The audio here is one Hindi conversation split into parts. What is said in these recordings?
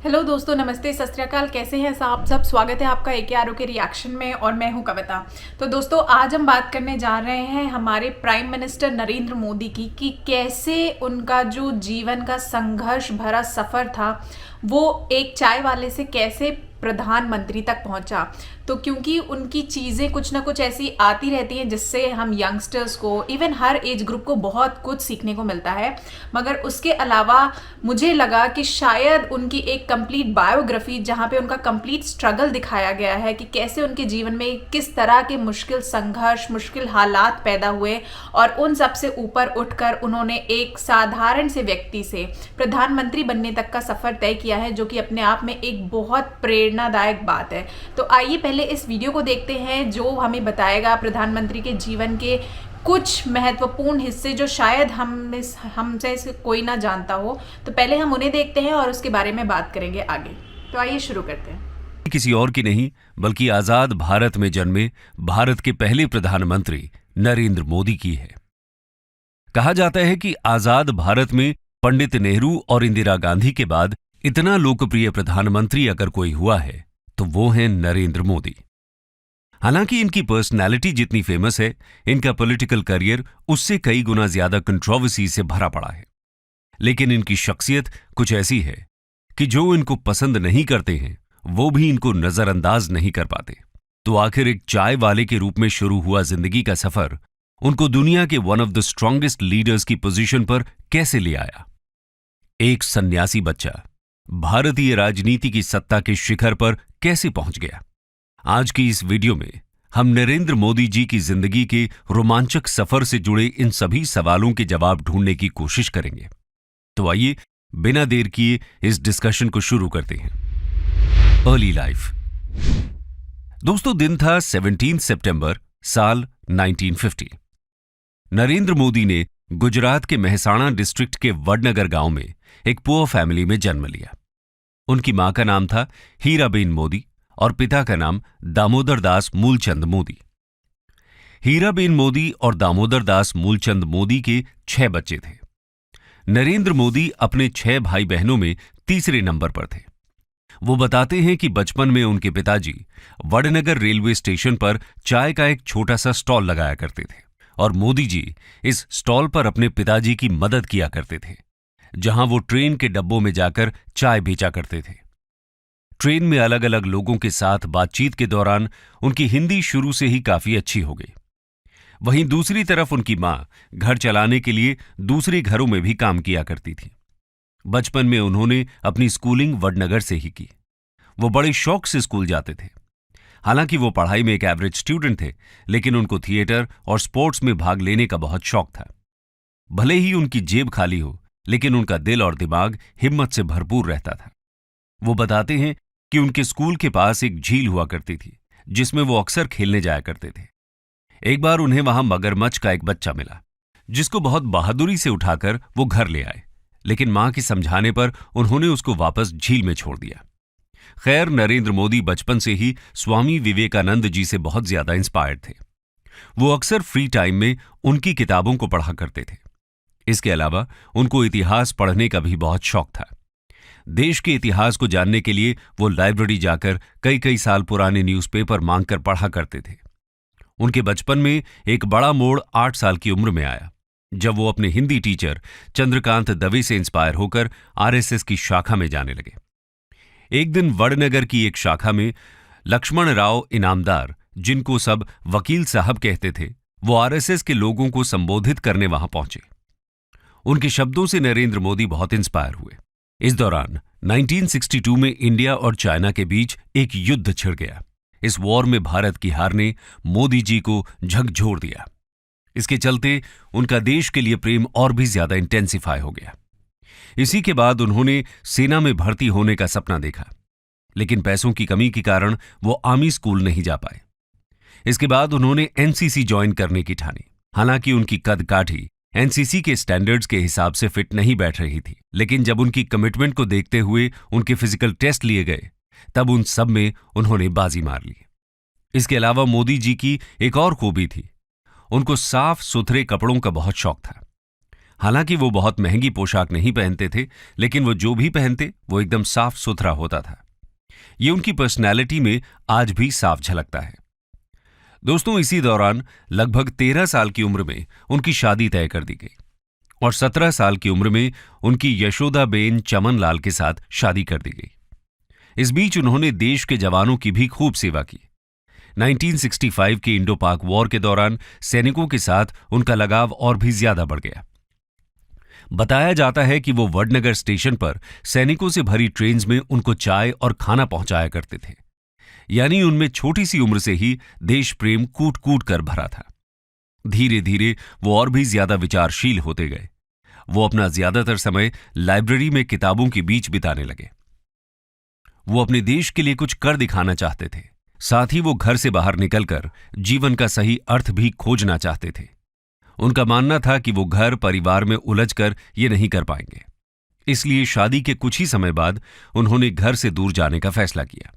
हेलो दोस्तों, नमस्ते, सत श्री अकाल। कैसे हैं आप सब? स्वागत है आपका AKRO के रिएक्शन में और मैं हूं कविता। तो दोस्तों, आज हम बात करने जा रहे हैं हमारे प्राइम मिनिस्टर नरेंद्र मोदी की कि कैसे उनका जो जीवन का संघर्ष भरा सफ़र था वो एक चाय वाले से कैसे प्रधानमंत्री तक पहुंचा। तो क्योंकि उनकी चीज़ें कुछ ना कुछ ऐसी आती रहती हैं जिससे हम यंगस्टर्स को, इवन हर एज ग्रुप को बहुत कुछ सीखने को मिलता है। मगर उसके अलावा मुझे लगा कि शायद उनकी एक कंप्लीट बायोग्राफी जहाँ पे उनका कंप्लीट स्ट्रगल दिखाया गया है कि कैसे उनके जीवन में किस तरह के मुश्किल संघर्ष, मुश्किल हालात पैदा हुए और उन सब से ऊपर उठकर उन्होंने एक साधारण से व्यक्ति से प्रधानमंत्री बनने तक का सफ़र तय किया है, जो कि अपने आप में एक बहुत प्रेरणादायक बात है। तो आइए पहले इस वीडियो को देखते हैं जो हमें बताएगा प्रधानमंत्री के जीवन के कुछ महत्वपूर्ण हिस्से जो शायद हमसे से कोई ना जानता हो। तो पहले हम उन्हें देखते हैं और उसके बारे में बात करेंगे आगे। तो आइए शुरू करते हैं। किसी और की नहीं बल्कि आजाद भारत में जन्मे भारत के पहले प्रधानमंत्री नरेंद्र मोदी की है। कहा जाता है कि आजाद भारत में पंडित नेहरू और इंदिरा गांधी के बाद इतना लोकप्रिय प्रधानमंत्री अगर कोई हुआ है तो वो हैं नरेंद्र मोदी। हालांकि इनकी पर्सनैलिटी जितनी फेमस है, इनका पॉलिटिकल करियर उससे कई गुना ज्यादा कंट्रोवर्सी से भरा पड़ा है। लेकिन इनकी शख्सियत कुछ ऐसी है कि जो इनको पसंद नहीं करते हैं वो भी इनको नजरअंदाज नहीं कर पाते। तो आखिर एक चाय वाले के रूप में शुरू हुआ जिंदगी का सफर उनको दुनिया के one of the strongest leaders की पोजीशन पर कैसे ले आया। एक सन्यासी बच्चा भारतीय राजनीति की सत्ता के शिखर पर कैसे पहुंच गया। आज की इस वीडियो में हम नरेंद्र मोदी जी की जिंदगी के रोमांचक सफर से जुड़े इन सभी सवालों के जवाब ढूंढने की कोशिश करेंगे। तो आइए बिना देर किए इस डिस्कशन को शुरू करते हैं। Early life. दोस्तों, दिन था 17 सितंबर साल 1950। नरेंद्र मोदी ने गुजरात के मेहसाणा डिस्ट्रिक्ट के वडनगर गांव में एक पुअर फैमिली में जन्म लिया। उनकी मां का नाम था हीराबेन मोदी और पिता का नाम दामोदर दास मूलचंद मोदी। हीराबेन मोदी और दामोदर दास मूलचंद मोदी के 6 बच्चे थे। नरेंद्र मोदी अपने 6 भाई बहनों में तीसरे नंबर पर थे। वो बताते हैं कि बचपन में उनके पिताजी वडनगर रेलवे स्टेशन पर चाय का एक छोटा सा स्टॉल लगाया करते थे और मोदी जी इस स्टॉल पर अपने पिताजी की मदद किया करते थे, जहां वो ट्रेन के डब्बों में जाकर चाय बेचा करते थे। ट्रेन में अलग अलग लोगों के साथ बातचीत के दौरान उनकी हिंदी शुरू से ही काफी अच्छी हो गई। वहीं दूसरी तरफ उनकी मां घर चलाने के लिए दूसरे घरों में भी काम किया करती थी। बचपन में उन्होंने अपनी स्कूलिंग वडनगर से ही की। वो बड़े शौक से स्कूल जाते थे। हालांकि वो पढ़ाई में एक एवरेज स्टूडेंट थे, लेकिन उनको थिएटर और स्पोर्ट्स में भाग लेने का बहुत शौक था। भले ही उनकी जेब खाली हो, लेकिन उनका दिल और दिमाग हिम्मत से भरपूर रहता था। वो बताते हैं कि उनके स्कूल के पास एक झील हुआ करती थी जिसमें वो अक्सर खेलने जाया करते थे। एक बार उन्हें वहां मगरमच्छ का एक बच्चा मिला, जिसको बहुत बहादुरी से उठाकर वो घर ले आए, लेकिन मां के समझाने पर उन्होंने उसको वापस झील में छोड़ दिया। खैर, नरेंद्र मोदी बचपन से ही स्वामी विवेकानंद जी से बहुत ज्यादा इंस्पायर्ड थे। वो अक्सर फ्री टाइम में उनकी किताबों को पढ़ा करते थे। इसके अलावा उनको इतिहास पढ़ने का भी बहुत शौक था। देश के इतिहास को जानने के लिए वो लाइब्रेरी जाकर कई कई साल पुराने न्यूज़पेपर मांगकर पढ़ा करते थे। उनके बचपन में एक बड़ा मोड़ 8 साल की उम्र में आया, जब वो अपने हिंदी टीचर चंद्रकांत दवे से इंस्पायर होकर आरएसएस की शाखा में जाने लगे। एक दिन वडनगर की एक शाखा में लक्ष्मण राव इनामदार, जिनको सब वकील साहब कहते थे, वो आरएसएस के लोगों को संबोधित करने वहां पहुंचे। उनके शब्दों से नरेंद्र मोदी बहुत इंस्पायर हुए। इस दौरान 1962 में इंडिया और चाइना के बीच एक युद्ध छिड़ गया। इस वॉर में भारत की हार ने मोदी जी को झकझोर दिया। इसके चलते उनका देश के लिए प्रेम और भी ज्यादा इंटेंसिफाई हो गया। इसी के बाद उन्होंने सेना में भर्ती होने का सपना देखा, लेकिन पैसों की कमी के कारण वो आर्मी स्कूल नहीं जा पाए। इसके बाद उन्होंने एनसीसी ज्वाइन करने की ठानी। हालांकि उनकी कद काठी एनसीसी के स्टैंडर्ड्स के हिसाब से फिट नहीं बैठ रही थी, लेकिन जब उनकी कमिटमेंट को देखते हुए उनके फिजिकल टेस्ट लिए गए, तब उन सब में उन्होंने बाजी मार ली। इसके अलावा मोदी जी की एक और खूबी थी, उनको साफ सुथरे कपड़ों का बहुत शौक था। हालांकि वो बहुत महंगी पोशाक नहीं पहनते थे, लेकिन वो जो भी पहनते वो एकदम साफ सुथरा होता था। ये उनकी पर्सनैलिटी में आज भी साफ झलकता है। दोस्तों, इसी दौरान लगभग 13 साल की उम्र में उनकी शादी तय कर दी गई और 17 साल की उम्र में उनकी यशोदाबेन चमनलाल के साथ शादी कर दी गई। इस बीच उन्होंने देश के जवानों की भी खूब सेवा की। 1965 के इंडो पाक वॉर के दौरान सैनिकों के साथ उनका लगाव और भी ज्यादा बढ़ गया। बताया जाता है कि वो वडनगर स्टेशन पर सैनिकों से भरी ट्रेन्स में उनको चाय और खाना पहुंचाया करते थे। यानी उनमें छोटी सी उम्र से ही देश प्रेम कूट कूट कर भरा था। धीरे धीरे वो और भी ज्यादा विचारशील होते गए। वो अपना ज्यादातर समय लाइब्रेरी में किताबों के बीच बिताने लगे। वो अपने देश के लिए कुछ कर दिखाना चाहते थे। साथ ही वो घर से बाहर निकलकर जीवन का सही अर्थ भी खोजना चाहते थे। उनका मानना था कि वो घर परिवार में उलझकर ये नहीं कर पाएंगे। इसलिए शादी के कुछ ही समय बाद उन्होंने घर से दूर जाने का फैसला किया।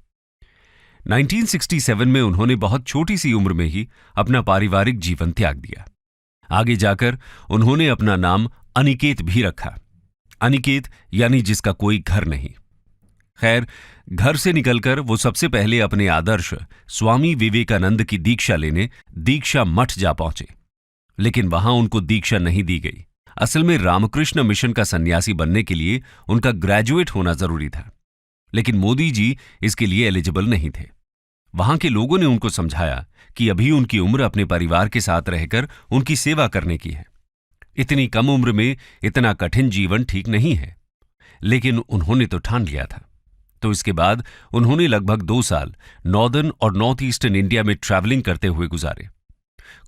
1967 में उन्होंने बहुत छोटी सी उम्र में ही अपना पारिवारिक जीवन त्याग दिया। आगे जाकर उन्होंने अपना नाम अनिकेत भी रखा। अनिकेत यानी जिसका कोई घर नहीं। खैर, घर से निकलकर वो सबसे पहले अपने आदर्श स्वामी विवेकानंद की दीक्षा लेने दीक्षा मठ जा पहुंचे, लेकिन वहां उनको दीक्षा नहीं दी गई। असल में रामकृष्ण मिशन का सन्यासी बनने के लिए उनका ग्रेजुएट होना जरूरी था, लेकिन मोदी जी इसके लिए एलिजिबल नहीं थे। वहां के लोगों ने उनको समझाया कि अभी उनकी उम्र अपने परिवार के साथ रहकर उनकी सेवा करने की है। इतनी कम उम्र में इतना कठिन जीवन ठीक नहीं है, लेकिन उन्होंने तो ठान लिया था। तो इसके बाद उन्होंने लगभग 2 साल नॉर्दर्न और नॉर्थ ईस्टर्न इंडिया में ट्रैवलिंग करते हुए गुजारे।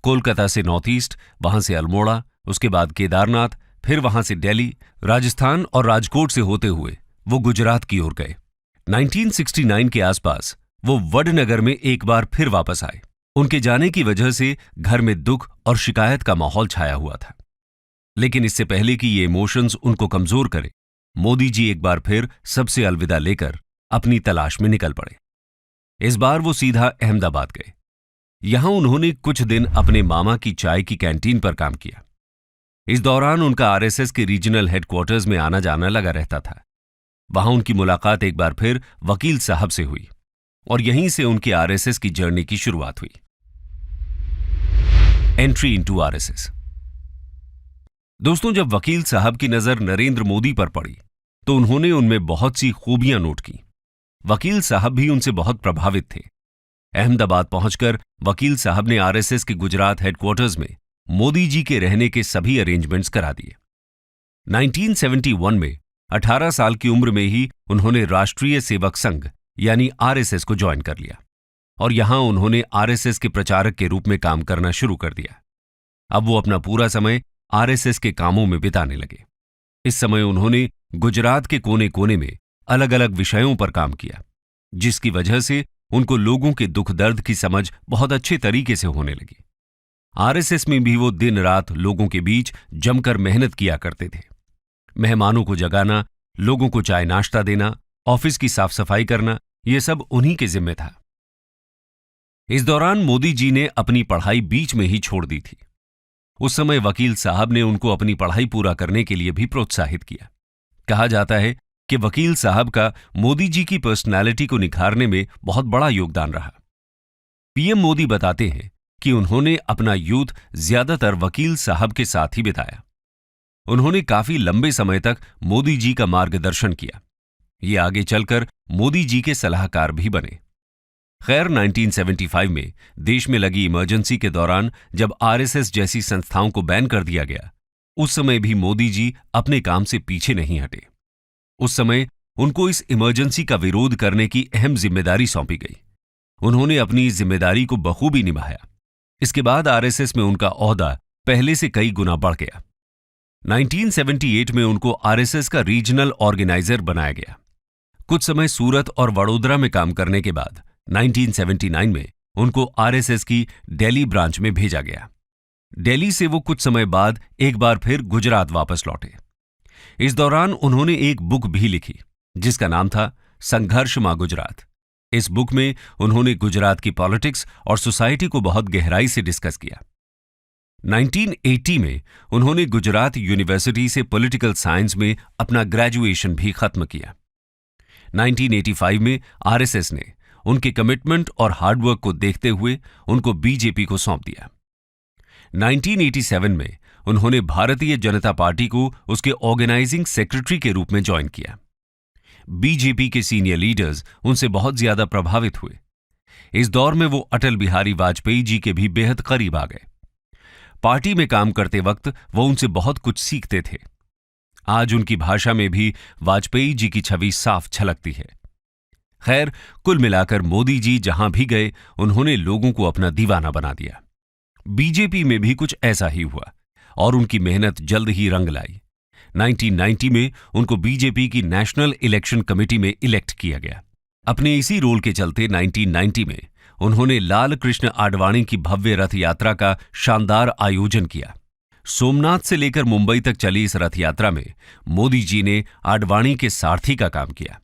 कोलकाता से नॉर्थ ईस्ट, वहां से अल्मोड़ा, उसके बाद केदारनाथ, फिर वहां से दिल्ली, राजस्थान और राजकोट से होते हुए वो गुजरात की ओर गए। 1969 के आसपास वो वडनगर में एक बार फिर वापस आए। उनके जाने की वजह से घर में दुख और शिकायत का माहौल छाया हुआ था। लेकिन इससे पहले कि ये इमोशंस उनको कमजोर करे, मोदी जी एक बार फिर सबसे अलविदा लेकर अपनी तलाश में निकल पड़े। इस बार वो सीधा अहमदाबाद गए। यहां उन्होंने कुछ दिन अपने मामा की चाय की कैंटीन पर काम किया। इस दौरान उनका आरएसएस के रीजनल हेडक्वार्टर्स में आना जाना लगा रहता था। वहां उनकी मुलाकात एक बार फिर वकील साहब से हुई और यहीं से उनकी आरएसएस की जर्नी की शुरुआत हुई। Entry into RSS. दोस्तों, जब वकील साहब की नजर नरेंद्र मोदी पर पड़ी तो उन्होंने उनमें बहुत सी खूबियां नोट की। वकील साहब भी उनसे बहुत प्रभावित थे। अहमदाबाद पहुंचकर वकील साहब ने आरएसएस के गुजरात हेडक्वार्टर्स में मोदी जी के रहने के सभी अरेंजमेंट्स करा दिए। 1971 में 18 साल की उम्र में ही उन्होंने राष्ट्रीय सेवक संघ यानी आरएसएस को ज्वाइन कर लिया और यहां उन्होंने आरएसएस के प्रचारक के रूप में काम करना शुरू कर दिया। अब वो अपना पूरा समय आरएसएस के कामों में बिताने लगे। इस समय उन्होंने गुजरात के कोने कोने में अलग अलग विषयों पर काम किया, जिसकी वजह से उनको लोगों के दुख दर्द की समझ बहुत अच्छे तरीके से होने लगी। आरएसएस में भी वो दिन रात लोगों के बीच जमकर मेहनत किया करते थे। मेहमानों को जगाना, लोगों को चाय नाश्ता देना, ऑफिस की साफ सफाई करना, ये सब उन्हीं के जिम्मे था। इस दौरान मोदी जी ने अपनी पढ़ाई बीच में ही छोड़ दी थी। उस समय वकील साहब ने उनको अपनी पढ़ाई पूरा करने के लिए भी प्रोत्साहित किया। कहा जाता है कि वकील साहब का मोदी जी की पर्सनालिटी को निखारने में बहुत बड़ा योगदान रहा। पीएम मोदी बताते हैं कि उन्होंने अपना यूथ ज्यादातर वकील साहब के साथ ही बिताया। उन्होंने काफी लंबे समय तक मोदी जी का मार्गदर्शन किया। ये आगे चलकर मोदी जी के सलाहकार भी बने। खैर, 1975 में देश में लगी इमरजेंसी के दौरान जब आरएसएस जैसी संस्थाओं को बैन कर दिया गया, उस समय भी मोदी जी अपने काम से पीछे नहीं हटे। उस समय उनको इस इमरजेंसी का विरोध करने की अहम जिम्मेदारी सौंपी गई। उन्होंने अपनी जिम्मेदारी को बखूबी निभाया। इसके बाद आरएसएस में उनका ओहदा पहले से कई गुना बढ़ गया। 1978 में उनको आरएसएस का रीजनल ऑर्गेनाइजर बनाया गया। कुछ समय सूरत और वडोदरा में काम करने के बाद 1979 में उनको आरएसएस की दिल्ली ब्रांच में भेजा गया। दिल्ली से वो कुछ समय बाद एक बार फिर गुजरात वापस लौटे। इस दौरान उन्होंने एक बुक भी लिखी जिसका नाम था संघर्ष मां गुजरात। इस बुक में उन्होंने गुजरात की पॉलिटिक्स और सोसाइटी को बहुत गहराई से डिस्कस किया। 1980 में उन्होंने गुजरात यूनिवर्सिटी से पॉलिटिकल साइंस में अपना ग्रेजुएशन भी खत्म किया। 1985 में आरएसएस ने उनके कमिटमेंट और हार्डवर्क को देखते हुए उनको बीजेपी को सौंप दिया। 1987 में उन्होंने भारतीय जनता पार्टी को उसके ऑर्गेनाइजिंग सेक्रेटरी के रूप में ज्वाइन किया। बीजेपी के सीनियर लीडर्स उनसे बहुत ज्यादा प्रभावित हुए। इस दौर में वो अटल बिहारी वाजपेयी जी के भी बेहद करीब आ गए। पार्टी में काम करते वक्त वो उनसे बहुत कुछ सीखते थे। आज उनकी भाषा में भी वाजपेयी जी की छवि साफ झलकती है। खैर, कुल मिलाकर मोदी जी जहां भी गए उन्होंने लोगों को अपना दीवाना बना दिया। बीजेपी में भी कुछ ऐसा ही हुआ और उनकी मेहनत जल्द ही रंग लाई। 1990 में उनको बीजेपी की नेशनल इलेक्शन कमेटी में इलेक्ट किया गया। अपने इसी रोल के चलते 1990 में उन्होंने लाल कृष्ण आडवाणी की भव्य रथ यात्रा का शानदार आयोजन किया। सोमनाथ से लेकर मुंबई तक चली इस रथ यात्रा में मोदी जी ने आडवाणी के सारथी का काम किया।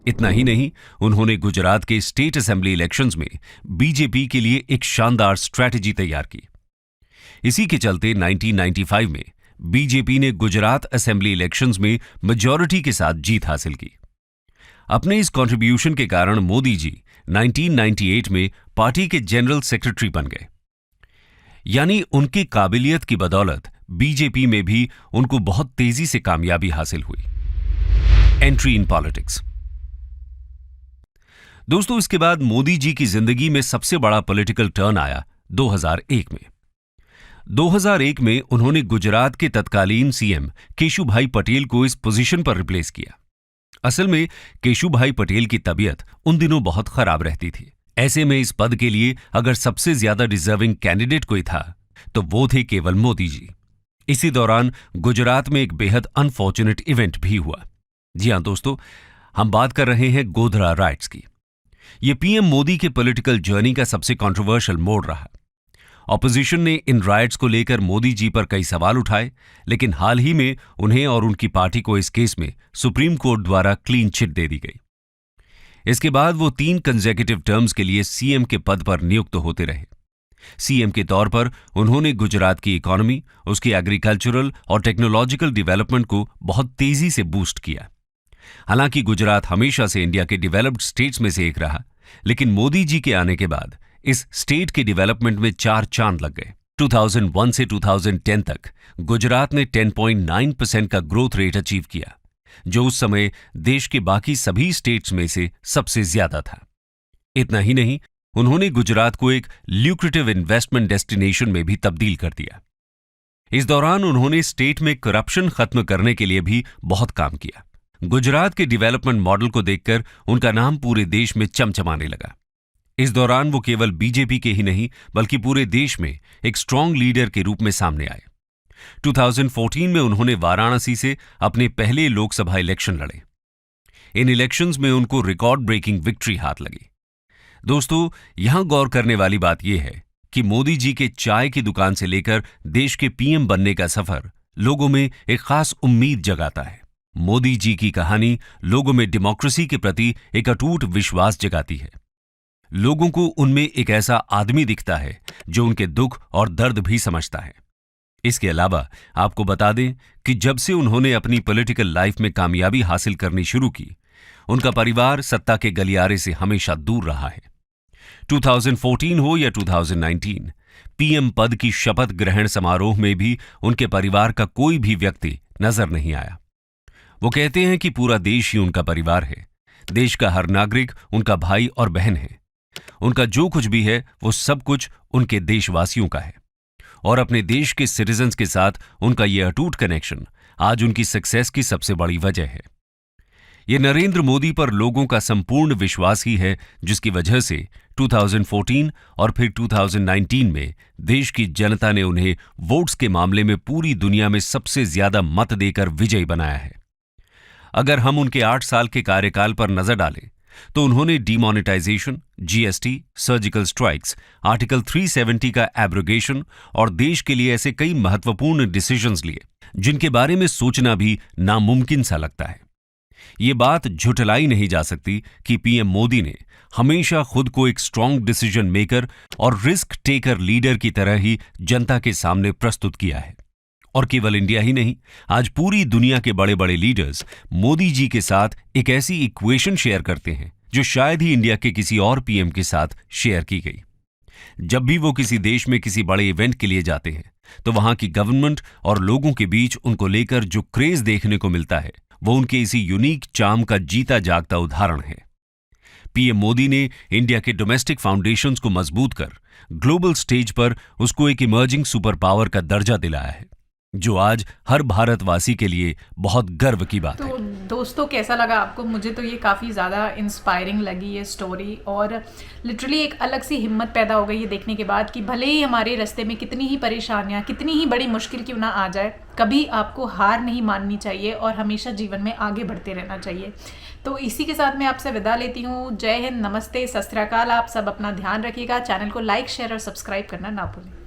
इतना ही नहीं, उन्होंने गुजरात के स्टेट असेंबली इलेक्शंस में बीजेपी के लिए एक शानदार स्ट्रैटेजी तैयार की। इसी के चलते 1995 में बीजेपी ने गुजरात असेंबली इलेक्शंस में मेजॉरिटी के साथ जीत हासिल की। अपने इस कंट्रीब्यूशन के कारण मोदी जी 1998 में पार्टी के जनरल सेक्रेटरी बन गए। यानी उनकी काबिलियत की बदौलत बीजेपी में भी उनको बहुत तेजी से कामयाबी हासिल हुई। Entry in politics. दोस्तों, इसके बाद मोदी जी की जिंदगी में सबसे बड़ा पॉलिटिकल टर्न आया 2001 में। 2001 में उन्होंने गुजरात के तत्कालीन सीएम केशुभाई पटेल को इस पोजीशन पर रिप्लेस किया। असल में केशुभाई पटेल की तबीयत उन दिनों बहुत खराब रहती थी। ऐसे में इस पद के लिए अगर सबसे ज्यादा डिजर्विंग कैंडिडेट कोई था तो वो थे केवल मोदी जी। इसी दौरान गुजरात में एक बेहद अनफॉर्चुनेट इवेंट भी हुआ। जी हां दोस्तों, हम बात कर रहे हैं गोधरा राइट्स की। यह पीएम मोदी के पॉलिटिकल जर्नी का सबसे कंट्रोवर्शियल मोड़ रहा। ऑपोजिशन ने इन राइट्स को लेकर मोदी जी पर कई सवाल उठाए, लेकिन हाल ही में उन्हें और उनकी पार्टी को इस केस में सुप्रीम कोर्ट द्वारा क्लीन चिट दे दी गई। इसके बाद वो 3 कंसेक्यूटिव टर्म्स के लिए सीएम के पद पर नियुक्त होते रहे। सीएम के तौर पर उन्होंने गुजरात की इकोनॉमी, उसकी एग्रीकल्चरल और टेक्नोलॉजिकल डेवलपमेंट को बहुत तेजी से बूस्ट किया। हालांकि गुजरात हमेशा से इंडिया के डेवलप्ड स्टेट्स में से एक रहा, लेकिन मोदी जी के आने के बाद इस स्टेट के डेवलपमेंट में 4 चांद लग गए। 2001 से 2010 तक गुजरात ने 10.9% का ग्रोथ रेट अचीव किया, जो उस समय देश के बाकी सभी स्टेट्स में से सबसे ज्यादा था। इतना ही नहीं, उन्होंने गुजरात को एक ल्यूक्रेटिव इन्वेस्टमेंट डेस्टिनेशन में भी तब्दील कर दिया। इस दौरान उन्होंने स्टेट में करप्शन खत्म करने के लिए भी बहुत काम किया। गुजरात के डेवलपमेंट मॉडल को देखकर उनका नाम पूरे देश में चमचमाने लगा। इस दौरान वो केवल बीजेपी के ही नहीं बल्कि पूरे देश में एक स्ट्रांग लीडर के रूप में सामने आए। 2014 में उन्होंने वाराणसी से अपने पहले लोकसभा इलेक्शन लड़े। इन इलेक्शंस में उनको रिकॉर्ड ब्रेकिंग विक्ट्री हाथ लगी। दोस्तों, यहां गौर करने वाली बात यह है कि मोदी जी के चाय की दुकान से लेकर देश के पीएम बनने का सफर लोगों में एक खास उम्मीद जगाता है। मोदी जी की कहानी लोगों में डेमोक्रेसी के प्रति एक अटूट विश्वास जगाती है। लोगों को उनमें एक ऐसा आदमी दिखता है जो उनके दुख और दर्द भी समझता है। इसके अलावा आपको बता दें कि जब से उन्होंने अपनी पॉलिटिकल लाइफ में कामयाबी हासिल करनी शुरू की, उनका परिवार सत्ता के गलियारे से हमेशा दूर रहा है। 2014 हो या 2019, पीएम पद की शपथ ग्रहण समारोह में भी उनके परिवार का कोई भी व्यक्ति नजर नहीं आया। वो कहते हैं कि पूरा देश ही उनका परिवार है। देश का हर नागरिक उनका भाई और बहन है। उनका जो कुछ भी है वो सब कुछ उनके देशवासियों का है और अपने देश के सिटीजन्स के साथ उनका यह अटूट कनेक्शन आज उनकी सक्सेस की सबसे बड़ी वजह है। ये नरेंद्र मोदी पर लोगों का संपूर्ण विश्वास ही है जिसकी वजह से 2014 और फिर 2019 में देश की जनता ने उन्हें वोट्स के मामले में पूरी दुनिया में सबसे ज्यादा मत देकर विजयी बनाया है। अगर हम उनके 8 साल के कार्यकाल पर नजर डालें तो उन्होंने demonetisation, GST, surgical strikes, article 370 का एब्रोगेशन और देश के लिए ऐसे कई महत्वपूर्ण डिसीजंस लिए जिनके बारे में सोचना भी नामुमकिन सा लगता है। ये बात झुठलाई नहीं जा सकती कि पीएम मोदी ने हमेशा खुद को एक स्ट्रांग डिसीजन मेकर और रिस्क टेकर लीडर की तरह ही जनता के सामने प्रस्तुत किया है। और केवल इंडिया ही नहीं, आज पूरी दुनिया के बड़े बड़े लीडर्स मोदी जी के साथ एक ऐसी इक्वेशन शेयर करते हैं जो शायद ही इंडिया के किसी और पीएम के साथ शेयर की गई। जब भी वो किसी देश में किसी बड़े इवेंट के लिए जाते हैं तो वहां की गवर्नमेंट और लोगों के बीच उनको लेकर जो क्रेज देखने को मिलता है वो उनके इसी यूनिक चार्म का जीता जागता उदाहरण है। पीएम मोदी ने इंडिया के डोमेस्टिक फाउंडेशंस को मजबूत कर ग्लोबल स्टेज पर उसको एक इमर्जिंग सुपर पावर का दर्जा दिलाया है, जो आज हर भारतवासी के लिए बहुत गर्व की बात है। तो दोस्तों, कैसा लगा आपको? मुझे तो ये काफ़ी ज़्यादा इंस्पायरिंग लगी ये स्टोरी, और लिटरली एक अलग सी हिम्मत पैदा हो गई ये देखने के बाद कि भले ही हमारे रास्ते में कितनी ही परेशानियाँ, कितनी ही बड़ी मुश्किल क्यों ना आ जाए, कभी आपको हार नहीं माननी चाहिए और हमेशा जीवन में आगे बढ़ते रहना चाहिए। तो इसी के साथ मैं आपसे विदा लेती हूँ। जय हिंद, नमस्ते, सत श्री अकाल। आप सब अपना ध्यान रखिएगा। चैनल को लाइक, शेयर और सब्सक्राइब करना ना भूलें।